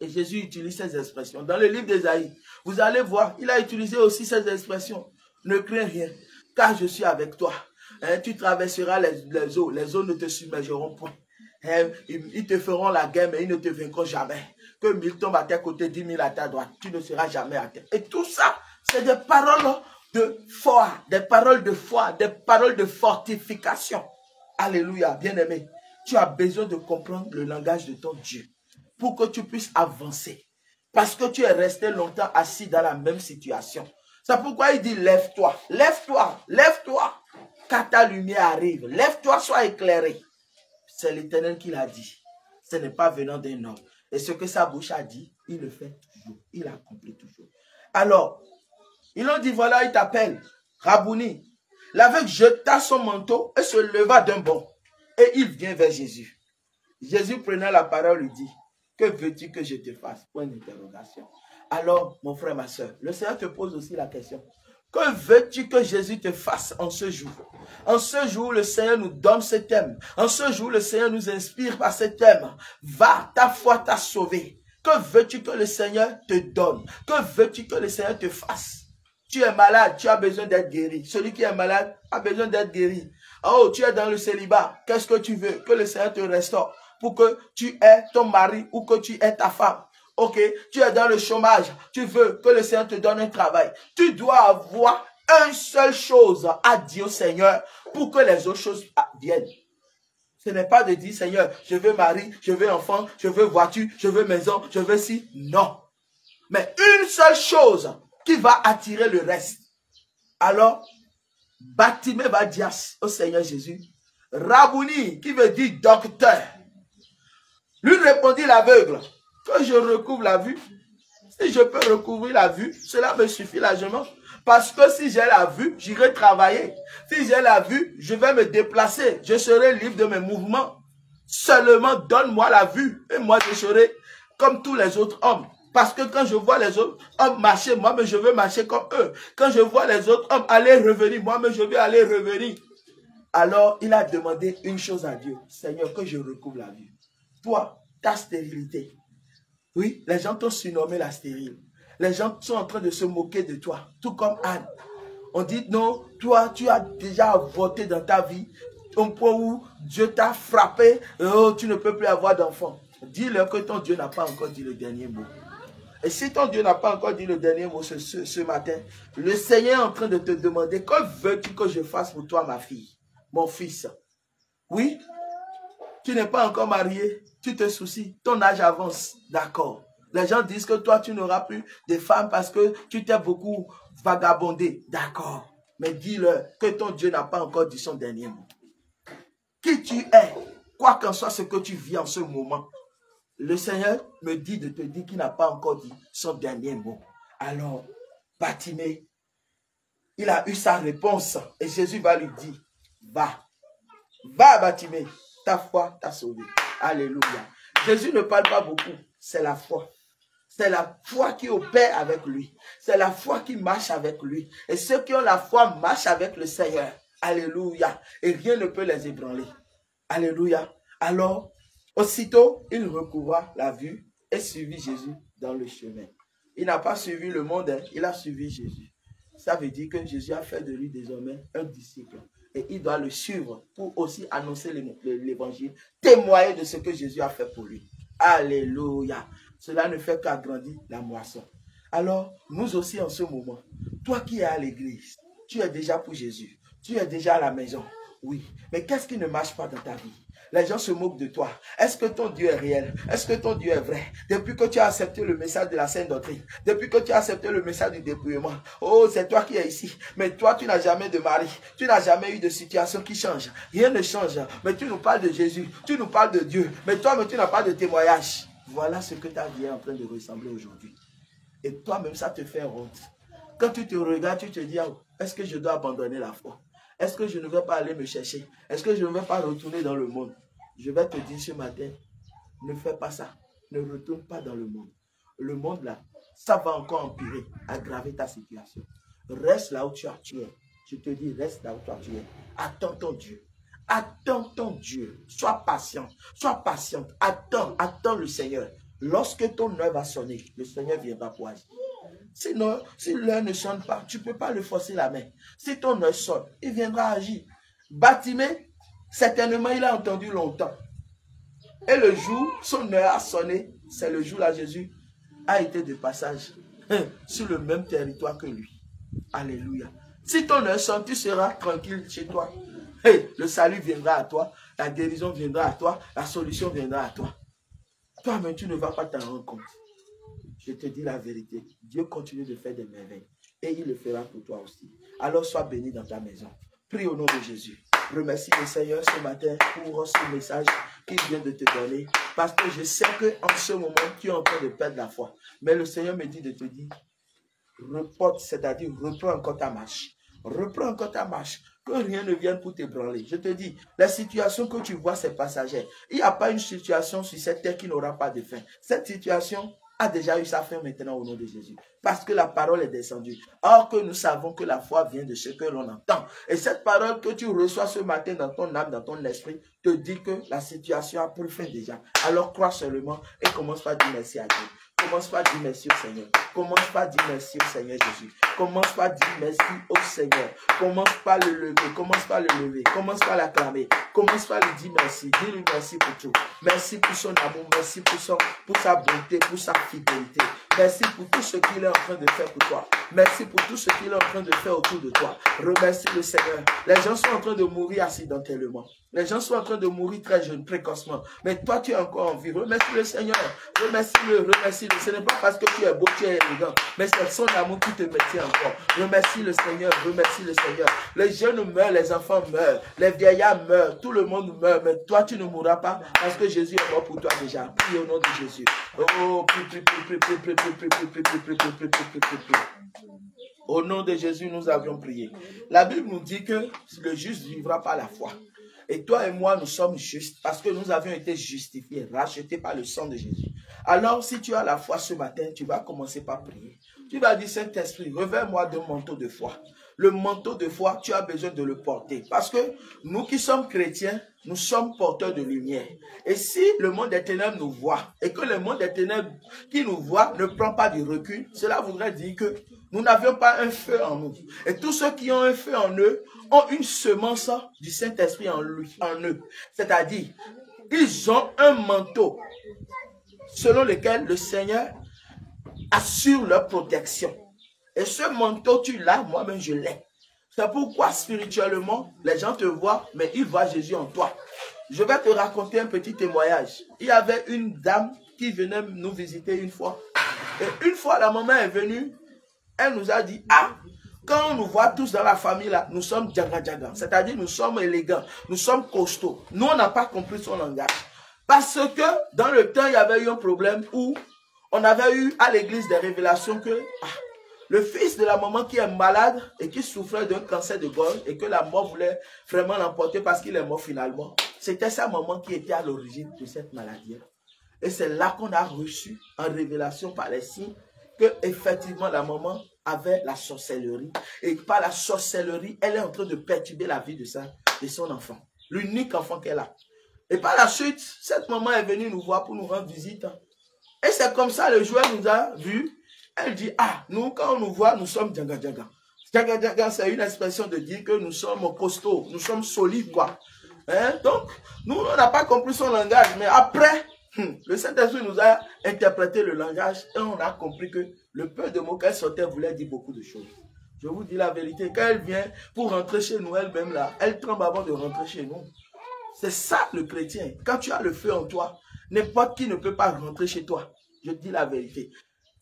Speaker 1: Et Jésus utilise ces expressions. Dans le livre d'Ésaïe, vous allez voir, il a utilisé aussi ces expressions. Ne crains rien, car je suis avec toi. Hein, tu traverseras les eaux ne te submergeront point. Hein, ils te feront la guerre, mais ils ne te vaincront jamais. Que 1000 tombent à tes côtés, 10 000 à ta droite, tu ne seras jamais à terre. Et tout ça, c'est des paroles de foi, des paroles de foi, des paroles de fortification. Alléluia, bien-aimé. Tu as besoin de comprendre le langage de ton Dieu pour que tu puisses avancer. Parce que tu es resté longtemps assis dans la même situation. C'est pourquoi il dit lève-toi, lève-toi, lève-toi, car ta lumière arrive. Lève-toi, sois éclairé. C'est l'Éternel qui l'a dit. Ce n'est pas venant d'un homme. Et ce que sa bouche a dit, il le fait toujours. Il accomplit toujours. Alors, ils ont dit, voilà, il t'appelle, Rabouni. L'aveugle jeta son manteau et se leva d'un bond. Et il vient vers Jésus. Jésus prenant la parole lui dit, que veux-tu que je te fasse? Point d'interrogation. Alors, mon frère, ma soeur, le Seigneur te pose aussi la question. Que veux-tu que Jésus te fasse en ce jour? En ce jour, le Seigneur nous donne ce thème. En ce jour, le Seigneur nous inspire par ce thème. Va, ta foi t'a sauvé. Que veux-tu que le Seigneur te donne? Que veux-tu que le Seigneur te fasse? Tu es malade, tu as besoin d'être guéri. Celui qui est malade a besoin d'être guéri. Oh, tu es dans le célibat. Qu'est-ce que tu veux? Que le Seigneur te restaure pour que tu aies ton mari ou que tu aies ta femme. Ok, tu es dans le chômage. Tu veux que le Seigneur te donne un travail. Tu dois avoir une seule chose à dire au Seigneur pour que les autres choses viennent. Ce n'est pas de dire, Seigneur, je veux mari, je veux enfant, je veux voiture, je veux maison, je veux ci. Non. Mais une seule chose qui va attirer le reste. Alors, Bartimée va dire au Seigneur Jésus, Rabouni, qui veut dire docteur. Lui répondit l'aveugle, que je recouvre la vue. Si je peux recouvrir la vue, cela me suffit largement. Parce que si j'ai la vue, j'irai travailler. Si j'ai la vue, je vais me déplacer. Je serai libre de mes mouvements. Seulement donne-moi la vue. Et moi, je serai comme tous les autres hommes. Parce que quand je vois les autres hommes marcher, moi-même, je veux marcher comme eux. Quand je vois les autres hommes aller revenir, moi-même, je vais aller revenir. Alors, il a demandé une chose à Dieu. Seigneur, que je recouvre la vue. Toi, ta stérilité. Oui, les gens t'ont surnommé la stérile. Les gens sont en train de se moquer de toi. Tout comme Anne. On dit, non, toi, tu as déjà avorté dans ta vie. Au point où Dieu t'a frappé. Oh, tu ne peux plus avoir d'enfant. Dis-leur que ton Dieu n'a pas encore dit le dernier mot. Et si ton Dieu n'a pas encore dit le dernier mot ce matin, le Seigneur est en train de te demander, que veux-tu que je fasse pour toi, ma fille, mon fils? Oui, tu n'es pas encore marié, tu te soucies, ton âge avance, d'accord. Les gens disent que toi, tu n'auras plus de femmes parce que tu t'es beaucoup vagabondé, d'accord. Mais dis-leur que ton Dieu n'a pas encore dit son dernier mot. Qui tu es, quoi qu'en soit ce que tu vis en ce moment, le Seigneur me dit de te dire qu'il n'a pas encore dit son dernier mot. Alors, Bartimée, il a eu sa réponse et Jésus va lui dire, va, va Bartimée, ta foi t'a sauvé. Alléluia. Jésus ne parle pas beaucoup, c'est la foi. C'est la foi qui opère avec lui. C'est la foi qui marche avec lui. Et ceux qui ont la foi marchent avec le Seigneur. Alléluia. Et rien ne peut les ébranler. Alléluia. Alors, aussitôt, il recouvra la vue et suivit Jésus dans le chemin. Il n'a pas suivi le monde, hein, il a suivi Jésus. Ça veut dire que Jésus a fait de lui désormais un disciple. Et il doit le suivre pour aussi annoncer l'évangile, témoigner de ce que Jésus a fait pour lui. Alléluia. Cela ne fait qu'agrandir la moisson. Alors, nous aussi en ce moment, toi qui es à l'église, tu es déjà pour Jésus. Tu es déjà à la maison. Oui. Mais qu'est-ce qui ne marche pas dans ta vie? Les gens se moquent de toi. Est-ce que ton Dieu est réel? Est-ce que ton Dieu est vrai? Depuis que tu as accepté le message de la Sainte Doctrine, depuis que tu as accepté le message du dépouillement, oh, c'est toi qui es ici. Mais toi, tu n'as jamais de mari. Tu n'as jamais eu de situation qui change. Rien ne change. Mais tu nous parles de Jésus. Tu nous parles de Dieu. Mais toi, mais tu n'as pas de témoignage. Voilà ce que ta vie est en train de ressembler aujourd'hui. Et toi-même, ça te fait honte. Quand tu te regardes, tu te dis, oh, est-ce que je dois abandonner la foi? Est-ce que je ne vais pas aller me chercher? Est-ce que je ne vais pas retourner dans le monde? Je vais te dire ce matin, ne fais pas ça. Ne retourne pas dans le monde. Le monde là, ça va encore empirer, aggraver ta situation. Reste là où tu es. Je te dis, reste là où tu es. Attends ton Dieu. Attends ton Dieu. Sois patient. Sois patiente. Attends le Seigneur. Lorsque ton heure va sonner, le Seigneur viendra pour agir. Sinon, si l'heure ne sonne pas, tu ne peux pas le forcer la main. Si ton heure sonne, il viendra agir. Bartimée, certainement, il a entendu longtemps. Et le jour, son heure a sonné, c'est le jour là, Jésus a été de passage sur le même territoire que lui. Alléluia. Si ton heure sonne, tu seras tranquille chez toi. Le salut viendra à toi, la guérison viendra à toi, la solution viendra à toi. Toi-même, tu ne vas pas t'en rendre compte. Je te dis la vérité. Dieu continue de faire des merveilles. Et il le fera pour toi aussi. Alors sois béni dans ta maison. Prie au nom de Jésus. Remercie le Seigneur ce matin pour ce message qu'il vient de te donner. Parce que je sais qu'en ce moment, tu es en train de perdre la foi. Mais le Seigneur me dit de te dire, reporte, c'est-à-dire reprends encore ta marche. Reprends encore ta marche. Que rien ne vienne pour t'ébranler. Je te dis, la situation que tu vois, c'est passager. Il n'y a pas une situation sur cette terre qui n'aura pas de fin. Cette situation a déjà eu sa fin maintenant au nom de Jésus. Parce que la parole est descendue. Or que nous savons que la foi vient de ce que l'on entend. Et cette parole que tu reçois ce matin dans ton âme, dans ton esprit, te dit que la situation a pris fin déjà. Alors crois seulement et commence par dire merci à Dieu. Commence par dire merci au Seigneur. Commence par dire merci au Seigneur Jésus. Commence par dire merci au Seigneur. Commence par le lever. Commence par le lever. Commence par l'acclamer. Commence par lui dire merci. Dis-lui merci pour tout. Merci pour son amour. Merci pour sa bonté, pour sa fidélité. Merci pour tout ce qu'il est en train de faire pour toi. Merci pour tout ce qu'il est en train de faire autour de toi. Remercie le Seigneur. Les gens sont en train de mourir accidentellement. Les gens sont en train de mourir très jeunes, précocement. Mais toi, tu es encore en vie. Remercie le Seigneur. Remercie-le, remercie-le. Ce n'est pas parce que tu es beau, tu es élégant. Mais c'est son amour qui te maintient encore. Remercie le Seigneur, remercie le Seigneur. Les jeunes meurent, les enfants meurent, les vieillards meurent, tout le monde meurt. Mais toi, tu ne mourras pas parce que Jésus est mort pour toi déjà. Prie au nom de Jésus. Oh, prie. Au nom de Jésus, nous avions prié. La Bible nous dit que le juste vivra par la foi. Et toi et moi, nous sommes justes parce que nous avions été justifiés, rachetés par le sang de Jésus. Alors, si tu as la foi ce matin, tu vas commencer par prier. Tu vas dire, Saint-Esprit, revers-moi d'un manteau de foi. Le manteau de foi, tu as besoin de le porter. Parce que nous qui sommes chrétiens, nous sommes porteurs de lumière. Et si le monde des ténèbres nous voit, et que le monde des ténèbres qui nous voit ne prend pas du recul, cela voudrait dire que nous n'avions pas un feu en nous. Et tous ceux qui ont un feu en eux ont une semence du Saint-Esprit en eux. C'est-à-dire, ils ont un manteau selon lequel le Seigneur assure leur protection. Et ce manteau, tu l'as, moi-même je l'ai. C'est pourquoi spirituellement, les gens te voient, mais ils voient Jésus en toi. Je vais te raconter un petit témoignage. Il y avait une dame qui venait nous visiter une fois. Et une fois, la maman est venue, elle nous a dit, ah, quand on nous voit tous dans la famille là, nous sommes djaga-djaga. C'est-à-dire, nous sommes élégants, nous sommes costauds. Nous, on n'a pas compris son langage. Parce que dans le temps, il y avait eu un problème où on avait eu à l'église des révélations que le fils de la maman qui est malade et qui souffrait d'un cancer de gorge et que la mort voulait vraiment l'emporter parce qu'il est mort finalement, c'était sa maman qui était à l'origine de cette maladie. Et c'est là qu'on a reçu en révélation par les signes que effectivement la maman avait la sorcellerie. Et par la sorcellerie, elle est en train de perturber la vie de son enfant. L'unique enfant qu'elle a. Et par la suite, cette maman est venue nous voir pour nous rendre visite. Et c'est comme ça, le jour elle nous a vus. Elle dit, ah, nous, quand on nous voit, nous sommes djaga-djaga. Djaga-djaga, c'est une expression de dire que nous sommes costauds, nous sommes solides, quoi. Hein? Donc, nous, on n'a pas compris son langage. Mais après, le Saint-Esprit nous a interprété le langage et on a compris que le peu de mots qu'elle sortait voulait dire beaucoup de choses. Je vous dis la vérité, quand elle vient pour rentrer chez nous, elle-même là, elle tremble avant de rentrer chez nous. C'est ça le chrétien. Quand tu as le feu en toi, n'importe qui ne peut pas rentrer chez toi. Je dis la vérité.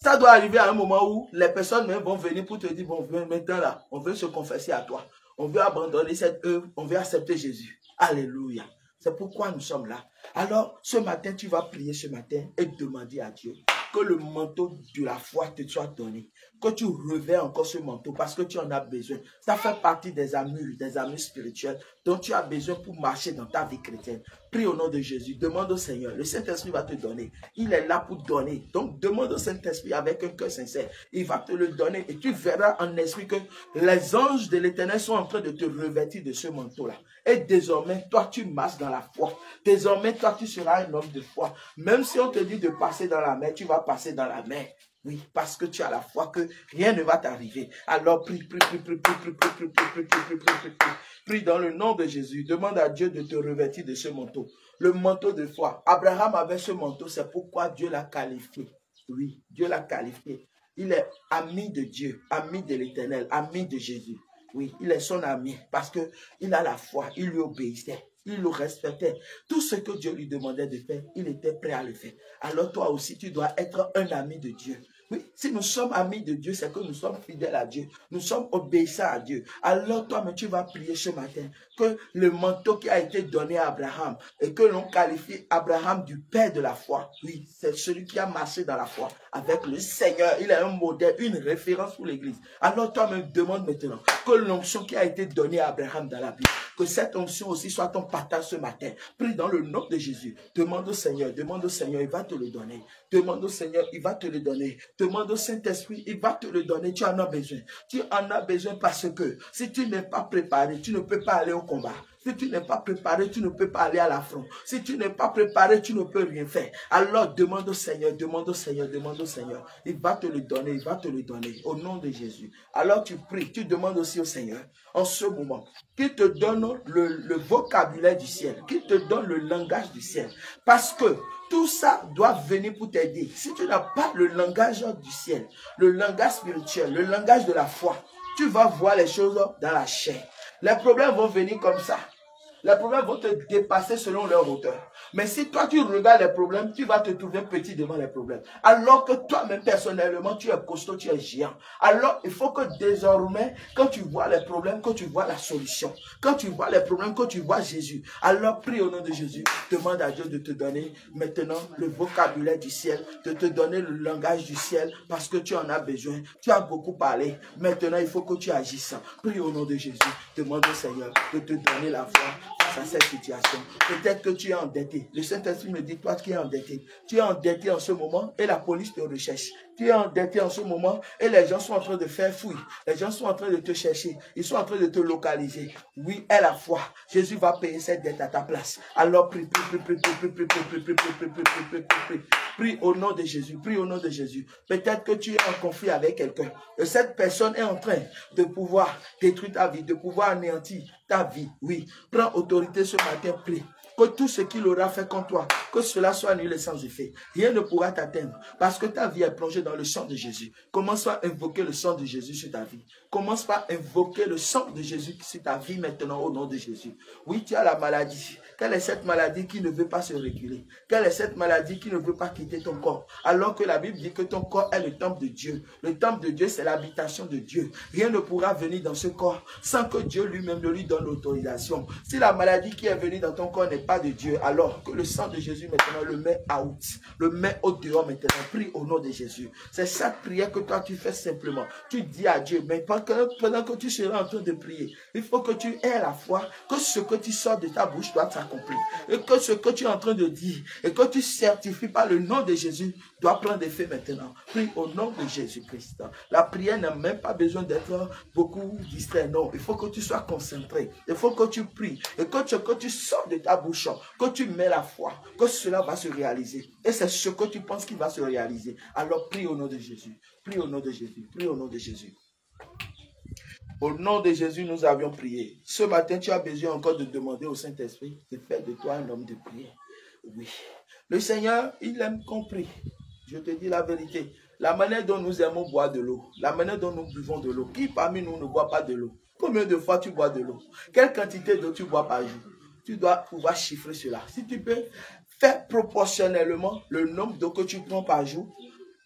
Speaker 1: Ça doit arriver à un moment où les personnes même vont venir pour te dire, bon, maintenant là, on veut se confesser à toi. On veut abandonner cette œuvre, on veut accepter Jésus. Alléluia. C'est pourquoi nous sommes là. Alors, ce matin, tu vas prier ce matin et demander à Dieu que le manteau de la foi te soit donné. Que tu revers encore ce manteau parce que tu en as besoin. Ça fait partie des armures spirituelles dont tu as besoin pour marcher dans ta vie chrétienne. Prie au nom de Jésus. Demande au Seigneur. Le Saint-Esprit va te donner. Il est là pour donner. Donc, demande au Saint-Esprit avec un cœur sincère. Il va te le donner et tu verras en esprit que les anges de l'Éternel sont en train de te revêtir de ce manteau-là. Et désormais, toi, tu marches dans la foi. Désormais, toi, tu seras un homme de foi. Même si on te dit de passer dans la mer, tu vas passer dans la mer. Oui, parce que tu as la foi que rien ne va t'arriver. Alors prie, prie, prie, prie, prie, prie, prie, prie, prie, prie, prie, prie, prie, prie. Prie dans le nom de Jésus. Demande à Dieu de te revêtir de ce manteau. Le manteau de foi. Abraham avait ce manteau, c'est pourquoi Dieu l'a qualifié. Oui, Dieu l'a qualifié. Il est ami de Dieu, ami de l'Éternel, ami de Jésus. Oui, il est son ami parce qu'il a la foi, il lui obéissait. Il le respectait. Tout ce que Dieu lui demandait de faire, il était prêt à le faire. Alors toi aussi, tu dois être un ami de Dieu. Oui, si nous sommes amis de Dieu, c'est que nous sommes fidèles à Dieu. Nous sommes obéissants à Dieu. Alors toi, mais tu vas prier ce matin que le manteau qui a été donné à Abraham et que l'on qualifie Abraham du père de la foi. Oui, c'est celui qui a marché dans la foi avec le Seigneur. Il est un modèle, une référence pour l'Église. Alors toi, me demande maintenant que l'onction qui a été donnée à Abraham dans la Bible, que cette onction aussi soit ton partage ce matin. Prie dans le nom de Jésus. Demande au Seigneur, il va te le donner. Demande au Seigneur, il va te le donner. Demande au Saint-Esprit, il va te le donner. Tu en as besoin. Tu en as besoin parce que si tu n'es pas préparé, tu ne peux pas aller au combat. Si tu n'es pas préparé, tu ne peux pas aller à l'affront. Si tu n'es pas préparé, tu ne peux rien faire. Alors demande au Seigneur, demande au Seigneur, demande au Seigneur. Il va te le donner, il va te le donner au nom de Jésus. Alors tu pries, tu demandes aussi au Seigneur en ce moment qu'il te donne le vocabulaire du ciel, qu'il te donne le langage du ciel. Parce que tout ça doit venir pour t'aider. Si tu n'as pas le langage du ciel, le langage spirituel, le langage de la foi, tu vas voir les choses dans la chair. Les problèmes vont venir comme ça. Les problèmes vont te dépasser selon leur hauteur. Mais si toi, tu regardes les problèmes, tu vas te trouver petit devant les problèmes. Alors que toi-même, personnellement, tu es costaud, tu es géant. Alors, il faut que désormais, quand tu vois les problèmes, que tu vois la solution. Quand tu vois les problèmes, que tu vois Jésus. Alors, prie au nom de Jésus. Demande à Dieu de te donner maintenant le vocabulaire du ciel, de te donner le langage du ciel, parce que tu en as besoin. Tu as beaucoup parlé. Maintenant, il faut que tu agisses. Prie au nom de Jésus. Demande au Seigneur de te donner la foi face à cette situation. Peut-être que tu es endetté. Le Saint-Esprit me dit, toi qui es endetté. Tu es endetté en ce moment et la police te recherche. Tu es endetté en ce moment et les gens sont en train de faire fouille. Les gens sont en train de te chercher. Ils sont en train de te localiser. Oui, aie la foi. Jésus va payer cette dette à ta place. Alors prie, prie, prie, prie, prie, prie, prie, prie, prie, prie, prie, prie, prie, prie, prie. Prie au nom de Jésus. Prie au nom de Jésus. Peut-être que tu es en conflit avec quelqu'un. Et cette personne est en train de pouvoir détruire ta vie, de pouvoir anéantir ta vie. Oui. Prends autorité ce matin. Prie. Que tout ce qu'il aura fait contre toi, que cela soit annulé sans effet. Rien ne pourra t'atteindre parce que ta vie est plongée dans le sang de Jésus. Commence par invoquer le sang de Jésus sur ta vie. Commence par invoquer le sang de Jésus sur ta vie maintenant au nom de Jésus. Oui, tu as la maladie. Quelle est cette maladie qui ne veut pas se réguler? Quelle est cette maladie qui ne veut pas quitter ton corps? Alors que la Bible dit que ton corps est le temple de Dieu. Le temple de Dieu, c'est l'habitation de Dieu. Rien ne pourra venir dans ce corps sans que Dieu lui-même ne lui donne l'autorisation. Si la maladie qui est venue dans ton corps n'est pas de Dieu, alors que le sang de Jésus maintenant le met out, le met au dehors maintenant. Prie au nom de Jésus. C'est cette prière que toi tu fais simplement. Tu dis à Dieu, mais pendant que tu seras en train de prier, il faut que tu aies la foi que ce que tu sors de ta bouche doit s'accomplir. Et que ce que tu es en train de dire, et que tu certifies par le nom de Jésus, doit prendre effet maintenant. Prie au nom de Jésus-Christ. La prière n'a même pas besoin d'être beaucoup distrait. Non, il faut que tu sois concentré. Il faut que tu pries. Et que tu sors de ta bouche, que tu mets la foi, que cela va se réaliser. Et c'est ce que tu penses qu'il va se réaliser. Alors prie au nom de Jésus. Prie au nom de Jésus. Prie au nom de Jésus. Au nom de Jésus, nous avions prié. Ce matin, tu as besoin encore de demander au Saint-Esprit de faire de toi un homme de prière. Oui. Le Seigneur, il aime qu'on prie. Je te dis la vérité. La manière dont nous aimons boire de l'eau, la manière dont nous buvons de l'eau, qui parmi nous ne boit pas de l'eau? Combien de fois tu bois de l'eau? Quelle quantité d'eau tu bois par jour? Tu dois pouvoir chiffrer cela. Si tu peux faire proportionnellement le nombre d'eau que tu prends par jour,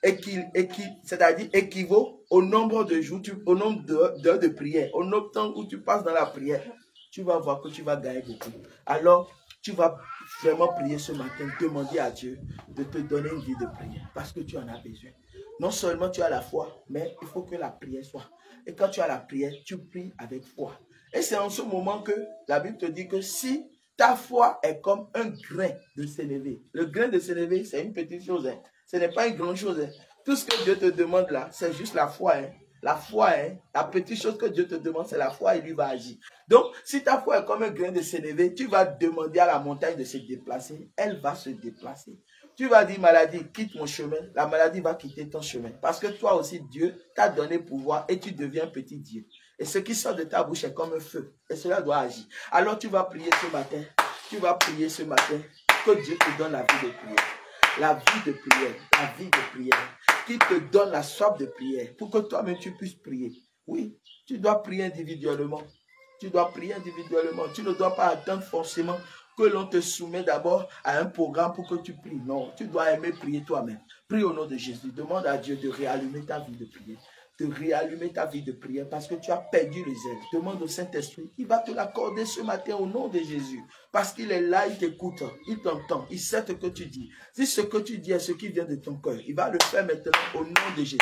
Speaker 1: c'est-à-dire équivaut au nombre de jours, au nombre d'heures de prière, au nombre de temps où tu passes dans la prière, tu vas voir que tu vas gagner beaucoup. Alors, tu vas vraiment prier ce matin, demander à Dieu de te donner une vie de prière parce que tu en as besoin. Non seulement tu as la foi, mais il faut que la prière soit. Et quand tu as la prière, tu pries avec foi. Et c'est en ce moment que la Bible te dit que si ta foi est comme un grain de sénévé, le grain de sénévé, c'est une petite chose, hein. Ce n'est pas une grande chose. Hein. Tout ce que Dieu te demande là, c'est juste la foi. Hein. La foi, hein, la petite chose que Dieu te demande, c'est la foi et lui va agir. Donc, si ta foi est comme un grain de sénévé, tu vas demander à la montagne de se déplacer. Elle va se déplacer. Tu vas dire, maladie, quitte mon chemin. La maladie va quitter ton chemin. Parce que toi aussi, Dieu t'a donné pouvoir et tu deviens petit Dieu. Et ce qui sort de ta bouche est comme un feu. Et cela doit agir. Alors, tu vas prier ce matin. Tu vas prier ce matin. Que Dieu te donne la vie de prière. La vie de prière. La vie de prière. Qu'il te donne la soif de prière. Pour que toi-même tu puisses prier. Oui, tu dois prier individuellement. Tu dois prier individuellement. Tu ne dois pas attendre forcément que l'on te soumet d'abord à un programme pour que tu pries. Non, tu dois aimer prier toi-même. Prie au nom de Jésus. Demande à Dieu de réallumer ta vie de prière. De réallumer ta vie de prière parce que tu as perdu le zèle. Demande au Saint-Esprit. Il va te l'accorder ce matin au nom de Jésus. Parce qu'il est là, il t'écoute, il t'entend, il sait ce que tu dis. Si ce que tu dis est ce qui vient de ton cœur, il va le faire maintenant au nom de Jésus.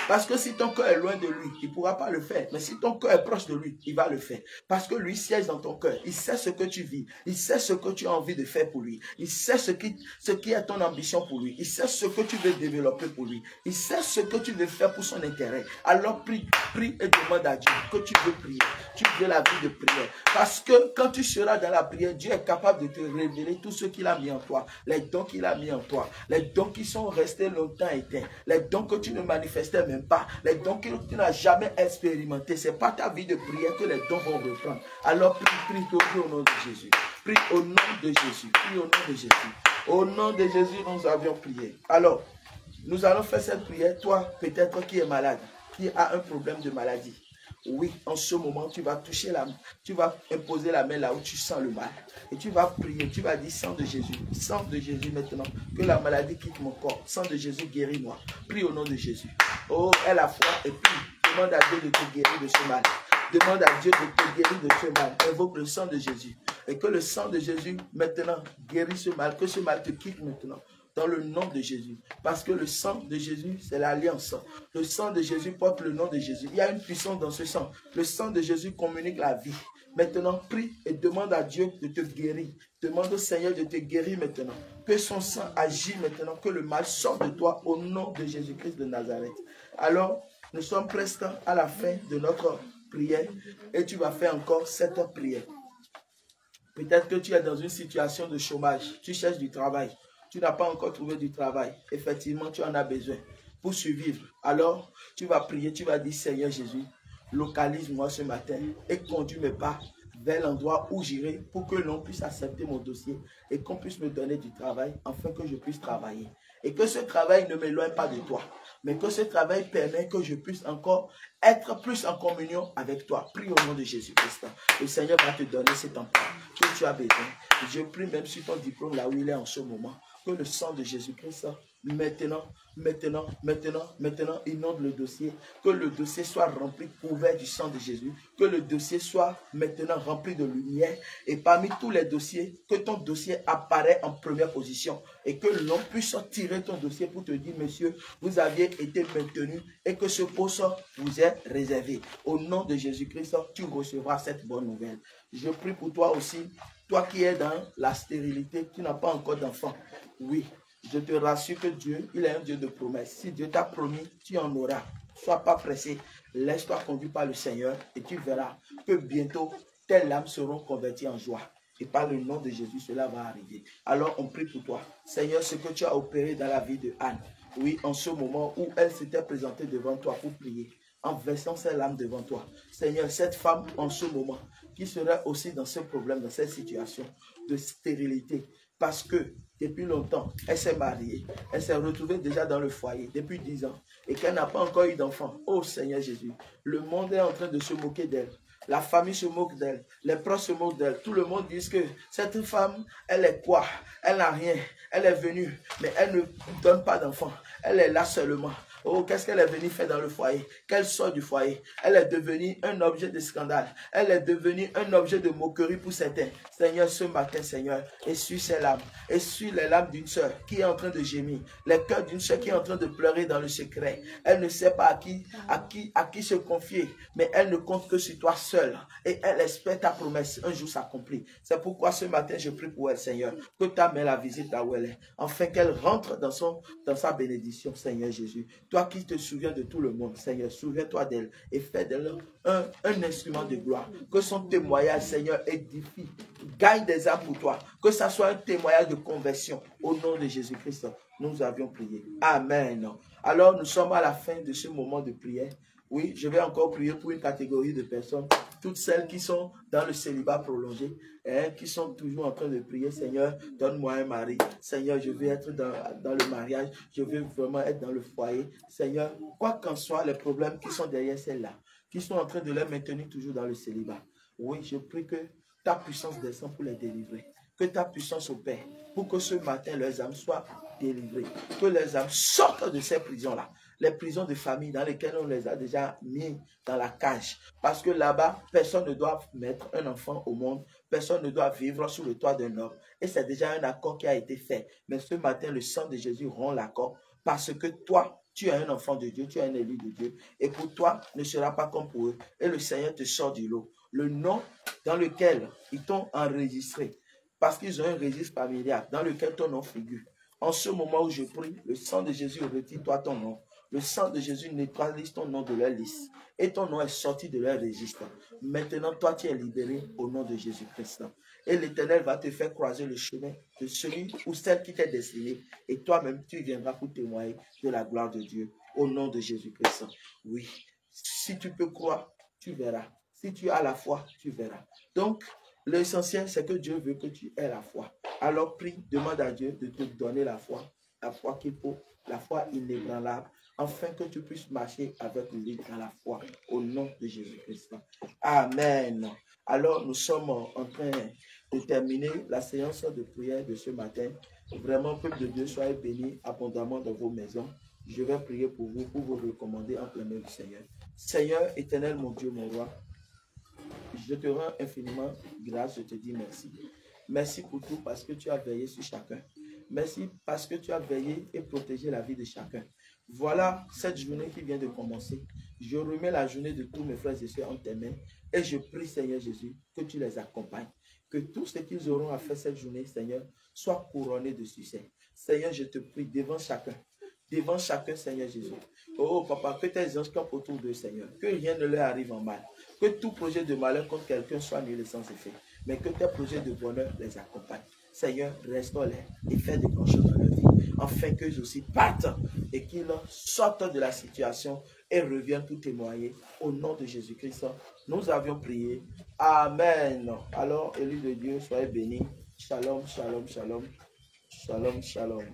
Speaker 1: Parce que si ton cœur est loin de lui, il ne pourra pas le faire. Mais si ton cœur est proche de lui, il va le faire. Parce que lui siège dans ton cœur. Il sait ce que tu vis. Il sait ce que tu as envie de faire pour lui. Il sait ce qui est ton ambition pour lui. Il sait ce que tu veux développer pour lui. Il sait ce que tu veux faire pour son intérêt. Alors prie et demande à Dieu que tu veux prier. Tu veux la vie de prière. Parce que quand tu seras dans la prière, Dieu est capable de te révéler tout ce qu'il a mis en toi. Les dons qu'il a mis en toi. Les dons qui sont restés longtemps éteints. Les dons que tu ne manifestais même pas. Les dons que tu n'as jamais expérimentés. C'est pas ta vie de prière que les dons vont reprendre. Alors prie au nom de Jésus. Prie au nom de Jésus. Prie au nom de Jésus. Au nom de Jésus, nous avions prié. Alors, nous allons faire cette prière. Toi, peut-être qui est malade, qui a un problème de maladie. Oui, en ce moment, tu vas toucher la main, tu vas imposer la main là où tu sens le mal. Et tu vas prier, tu vas dire, sang de Jésus maintenant, que la maladie quitte mon corps. Sang de Jésus, guéris-moi. Prie au nom de Jésus. Oh, aie la foi et prie. Demande à Dieu de te guérir de ce mal. Demande à Dieu de te guérir de ce mal. Invoque le sang de Jésus. Et que le sang de Jésus maintenant guérit ce mal, que ce mal te quitte maintenant. Dans le nom de Jésus. Parce que le sang de Jésus, c'est l'alliance. Le sang de Jésus porte le nom de Jésus. Il y a une puissance dans ce sang. Le sang de Jésus communique la vie. Maintenant, prie et demande à Dieu de te guérir. Demande au Seigneur de te guérir maintenant. Que son sang agisse maintenant. Que le mal sorte de toi au nom de Jésus-Christ de Nazareth. Alors, nous sommes presque à la fin de notre prière. Et tu vas faire encore cette prière. Peut-être que tu es dans une situation de chômage. Tu cherches du travail. Tu n'as pas encore trouvé du travail. Effectivement, tu en as besoin pour survivre. Alors, tu vas prier, tu vas dire, Seigneur Jésus, localise-moi ce matin et conduis mes pas vers l'endroit où j'irai pour que l'on puisse accepter mon dossier et qu'on puisse me donner du travail afin que je puisse travailler. Et que ce travail ne m'éloigne pas de toi, mais que ce travail permet que je puisse encore être plus en communion avec toi. Prie au nom de Jésus-Christ. Le Seigneur va te donner cet emploi que tu as besoin. Je prie même sur ton diplôme là où il est en ce moment. Que le sang de Jésus-Christ, maintenant, inonde le dossier. Que le dossier soit rempli, couvert du sang de Jésus. Que le dossier soit maintenant rempli de lumière. Et parmi tous les dossiers, que ton dossier apparaît en première position. Et que l'on puisse tirer ton dossier pour te dire, monsieur, vous aviez été maintenu et que ce poste vous est réservé. Au nom de Jésus-Christ, tu recevras cette bonne nouvelle. Je prie pour toi aussi. Toi qui es dans la stérilité, qui n'as pas encore d'enfant, oui, je te rassure que Dieu, il est un Dieu de promesses. Si Dieu t'a promis, tu en auras. Sois pas pressé, laisse-toi conduire par le Seigneur et tu verras que bientôt, tes larmes seront converties en joie. Et par le nom de Jésus, cela va arriver. Alors, on prie pour toi. Seigneur, ce que tu as opéré dans la vie de Anne, oui, en ce moment où elle s'était présentée devant toi pour prier, en versant ses larmes devant toi. Seigneur, cette femme, en ce moment, qui serait aussi dans ce problème, dans cette situation de stérilité, parce que depuis longtemps, elle s'est mariée, elle s'est retrouvée déjà dans le foyer depuis 10 ans et qu'elle n'a pas encore eu d'enfant. Oh Seigneur Jésus, le monde est en train de se moquer d'elle. La famille se moque d'elle, les proches se moquent d'elle. Tout le monde dit que cette femme, elle est quoi? Elle n'a rien, elle est venue, mais elle ne donne pas d'enfant. Elle est là seulement. Oh, qu'est-ce qu'elle est venue faire dans le foyer? Qu'elle sort du foyer. Elle est devenue un objet de scandale. Elle est devenue un objet de moquerie pour certains. Seigneur, ce matin, Seigneur, essuie ses larmes. Essuie les larmes d'une sœur qui est en train de gémir. Les cœurs d'une sœur qui est en train de pleurer dans le secret. Elle ne sait pas à qui se confier, mais elle ne compte que sur toi seule. Et elle espère ta promesse un jour s'accomplit. C'est pourquoi ce matin, je prie pour elle, Seigneur, que ta main la visite là où elle est, afin qu'elle rentre dans sa bénédiction, Seigneur Jésus. Toi qui te souviens de tout le monde, Seigneur, souviens-toi d'elle et fais d'elle un instrument de gloire. Que son témoignage, Seigneur, édifie, gagne des âmes pour toi. Que ça soit un témoignage de conversion. Au nom de Jésus-Christ, nous avions prié. Amen. Alors, nous sommes à la fin de ce moment de prière. Oui, je vais encore prier pour une catégorie de personnes, toutes celles qui sont dans le célibat prolongé, qui sont toujours en train de prier, Seigneur, donne-moi un mari. Seigneur, je veux être dans le mariage, je veux vraiment être dans le foyer. Seigneur, quoi qu'en soit les problèmes qui sont derrière celles-là, qui sont en train de les maintenir toujours dans le célibat. Oui, je prie que ta puissance descend pour les délivrer. Que ta puissance opère pour que ce matin, leurs âmes soient délivrées. Que leurs âmes sortent de ces prisons-là. Les prisons de famille dans lesquelles on les a déjà mis dans la cage. Parce que là-bas, personne ne doit mettre un enfant au monde. Personne ne doit vivre sous le toit d'un homme. Et c'est déjà un accord qui a été fait. Mais ce matin, le sang de Jésus rompt l'accord. Parce que toi, tu es un enfant de Dieu, tu es un élu de Dieu. Et pour toi, ne sera pas comme pour eux. Et le Seigneur te sort du lot. Le nom dans lequel ils t'ont enregistré. Parce qu'ils ont un registre familial dans lequel ton nom figure. En ce moment où je prie, le sang de Jésus retire-toi ton nom. Le sang de Jésus neutralise ton nom de leur liste. Et ton nom est sorti de leur registre. Maintenant, toi, tu es libéré au nom de Jésus-Christ. Et l'Éternel va te faire croiser le chemin de celui ou celle qui t'est destiné. Et toi-même, tu viendras pour témoigner de la gloire de Dieu au nom de Jésus-Christ. Oui, si tu peux croire, tu verras. Si tu as la foi, tu verras. Donc, l'essentiel, c'est que Dieu veut que tu aies la foi. Alors prie, demande à Dieu de te donner la foi qu'il faut, la foi inébranlable, afin que tu puisses marcher avec lui dans la foi, au nom de Jésus-Christ. Amen. Alors, nous sommes en train de terminer la séance de prière de ce matin. Vraiment, peuple de Dieu, soyez bénis abondamment dans vos maisons. Je vais prier pour vous recommander en plein nom du Seigneur. Seigneur, éternel, mon Dieu, mon roi, je te rends infiniment grâce, je te dis merci. Merci pour tout parce que tu as veillé sur chacun. Merci parce que tu as veillé et protégé la vie de chacun. Voilà cette journée qui vient de commencer. Je remets la journée de tous mes frères et sœurs en tes mains et je prie, Seigneur Jésus, que tu les accompagnes. Que tout ce qu'ils auront à faire cette journée, Seigneur, soit couronné de succès. Seigneur, je te prie devant chacun, Seigneur Jésus. Oh, Papa, que tes anges campent autour d'eux, Seigneur. Que rien ne leur arrive en mal. Que tout projet de malheur contre quelqu'un soit nul sans effet. Mais que tes projets de bonheur les accompagnent. Seigneur, restaure-les et fais des grands choses dans leur vie. Afin qu'eux aussi partent et qu'ils sortent de la situation et reviennent pour témoigner. Au nom de Jésus-Christ, nous avions prié. Amen. Alors, élus de Dieu, soyez bénis. Shalom, shalom, shalom. Shalom, shalom.